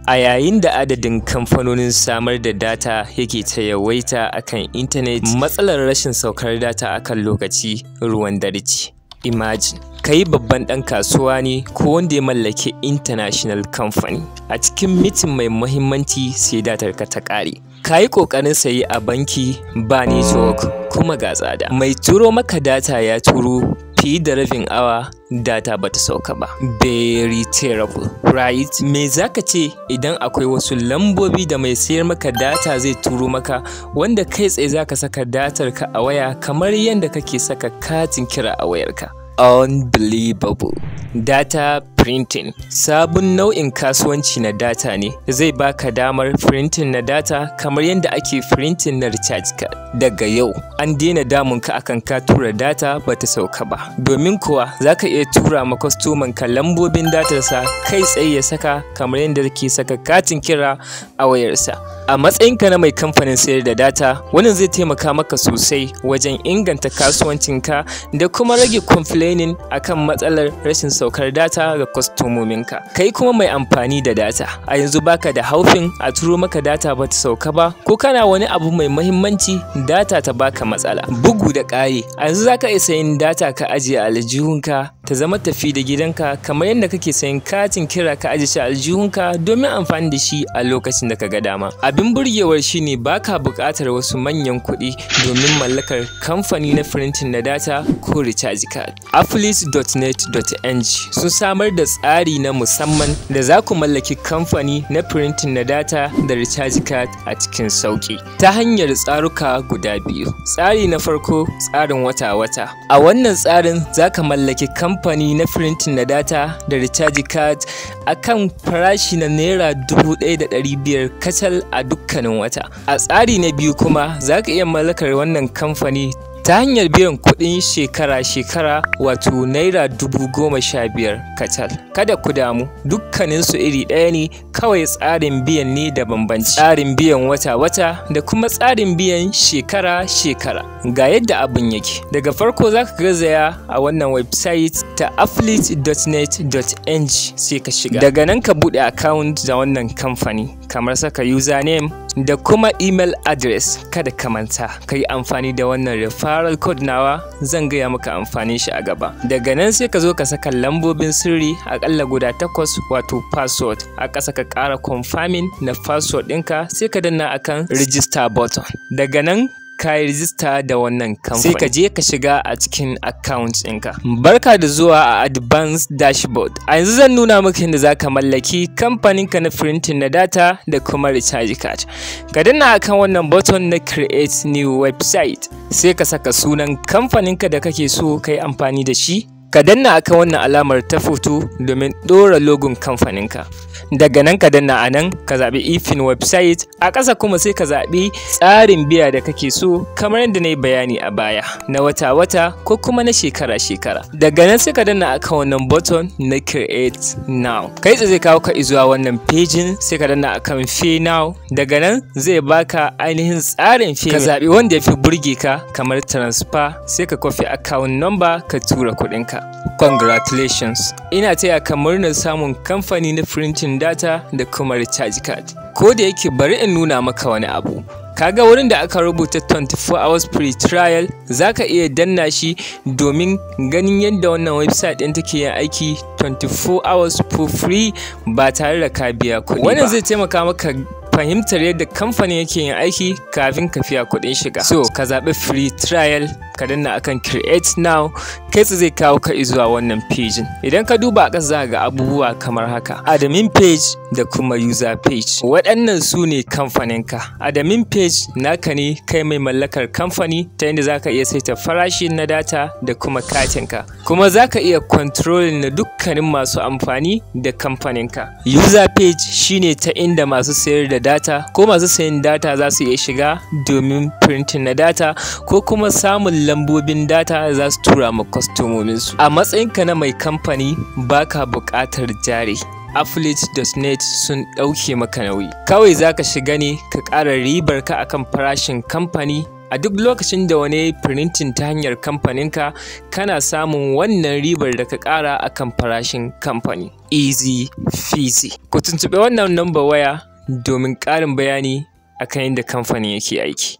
A yayin da adadin kamfanonin samar da data yake ta yawaita akan intanet, matsalar rashin saukar data akan lokaci ruwan dare ce. Imagine, kai babban ɗan kasuwa ne ko wanda ya mallaki international company. A cikin mitin mai muhimmanci sai datar ka ta ƙare. Ka yi ƙoƙarin sayi a banki ba network kuma ga tsada. Mai turo maka data ya turo fiye da rabin awa data bata sauka ba. Very terrible, right? Me zaka ce idan akwai wasu lambobi da mai sayar maka data zai turo maka wanda kai tsaye zaka saka datar ka a waya kamar yadda kake saka katin kira a wayarka? Unbelievable. Data printing sabon nau'in kasuwanci na data ne, zai baka damar printing na data kamar yadda ake printing na recharge card. Daga yau an daina damun ka akan ka tura data bata sauka ba, domin kuwa zaka iya tura ma kwastoman ka lambobin datarsa kai tsaye ya saka kamar yadda kake saka katin kira a wayarsa. A matsayinka na mai kamfanin sayar da data, wannan zai taimaka maka sosai wajen inganta kasuwancinka da kuma rage complaining akan matsalar rashin saukar data ga kwastomominka. Kai kuma mai amfani da data, a yanzu baka da haufin a turo maka data bata sauka ba, ko kana wani abu mai muhimmanci data ta baka matsala. Bugu da ƙari, a yanzu zaka iya sayin data ka ajiye a aljihunka ta zama tafi da gidanka kamar yadda kake sayin katin kira ka ajiye shi a aljihunka domin amfani da shi a lokacin da ka ga dama. Abin burgewar shine baka buƙatar wasu manyan kuɗi domin mallakar kamfani na printing na data ko recharge card. Applit.net.ng sun samar da tsari na musamman da za ku mallaki kamfani na printing na data da recharge card a cikin sauƙi ta hanyar tsaruka guda biyu. Tsari na farko, tsarin wata-wata. A wannan tsarin za ka mallaki kamfani na printing na data da recharge card akan farashi na naira 1,500 kacal a dukkanin wata. A tsari na biyu kuma za ka iya mallakar wannan kamfani ta hanyar biyan kuɗin shekara-shekara, wato naira 15,000 kacal. Kada ku damu, dukkaninsu iri ɗaya ne, kawai tsarin biyan ne da bambanci. Tsarin biyan wata-wata da kuma tsarin biyan shekara-shekara. Ga yadda abin yake. Daga farko za ka garzaya a wannan website ta applit.net.ng sai ka shiga. Daga nan ka buɗe account da wannan kamfani, kamar saka username da kuma email address. Kada ka manta ka yi amfani da wannan referral code nawa, zan gaya maka amfanin shi a gaba. Daga nan sai ka zo ka saka lambobin sirri akalla guda 8, wato password. A ƙasa ka ƙara confirming na password ɗinka sai ka danna akan register button. Daga nan ka yi rijista da wannan kamfani sai ka je ka shiga a cikin account ɗinka. Barka da zuwa a advanced dashboard. A yanzu zan nuna maka yadda za ka mallaki kamfaninka na printing na data da kuma recharge card. Ka danna akan wannan button na create new website, sai ka saka sunan kamfaninka da kake so ka yi amfani da shi. Ka danna akan wannan alamar ta foto domin ɗora logon kamfaninka. Daga nan ka danna a nan ka zaɓi ifin website, a ƙasa kuma sai ka zaɓi tsarin biya da kake so kamar yadda na yi bayani a baya, na wata-wata ko kuma na shekara-shekara. Daga nan sai ka danna akan wannan button na create now. Kai tsaye zai kawo ka zuwa wannan pejin, sai ka danna akan pay now. Daga nan zai baka ainihin tsarin pay. Ka zaɓi wanda ya fi burge ka kamar transfer, sai ka kwafi account number ka tura kuɗinka. Congratulations! Ina taya ka murnar samun kamfani na printing data da kuma recharge card. Ko da yake bari in nuna maka wani abu. Kaga wurin da aka rubuta 24 hours free trial, zaka iya danna shi domin ganin yadda wannan website ɗin take yin aiki 24 hours for free ba tare da ka biya kuɗi ba. Wannan zai taimaka maka fahimtar yadda kamfanin yake yin aiki kafin ka biya kuɗin shiga. So ka zaɓi free trial, ka danna akan create now, kai zai kawo ka zuwa wannan page. Idan ka duba a ƙasa za ga abubuwa kamar haka: admin page da kuma user page. Waɗannan su ne kamfaninka. Admin page naka ne kai mai mallakar kamfani, ta yadda za ka iya saita farashi na data da kuma katinka, kuma za ka iya controlling na dukkanin masu amfani da kamfaninka. User page shine ta inda masu sayar da data ko masu sayin data za su iya shiga domin printing na data ko kuma samun lambobin data za su tura ma kwastomominsu. A matsayinka na mai kamfani baka buƙatar jari. Applit.net sun ɗauke maka nauyi. Kawai za ka shiga ne ka ƙara ribar ka akan farashin kamfani A duk lokacin da wani printing ta hanyar kamfaninka, kana samun wannan ribar da ka ƙara akan farashin kamfani. Easy peasy. Ku tuntuɓi wannan number waya domin ƙarin bayani akan yadda kamfani yake aiki.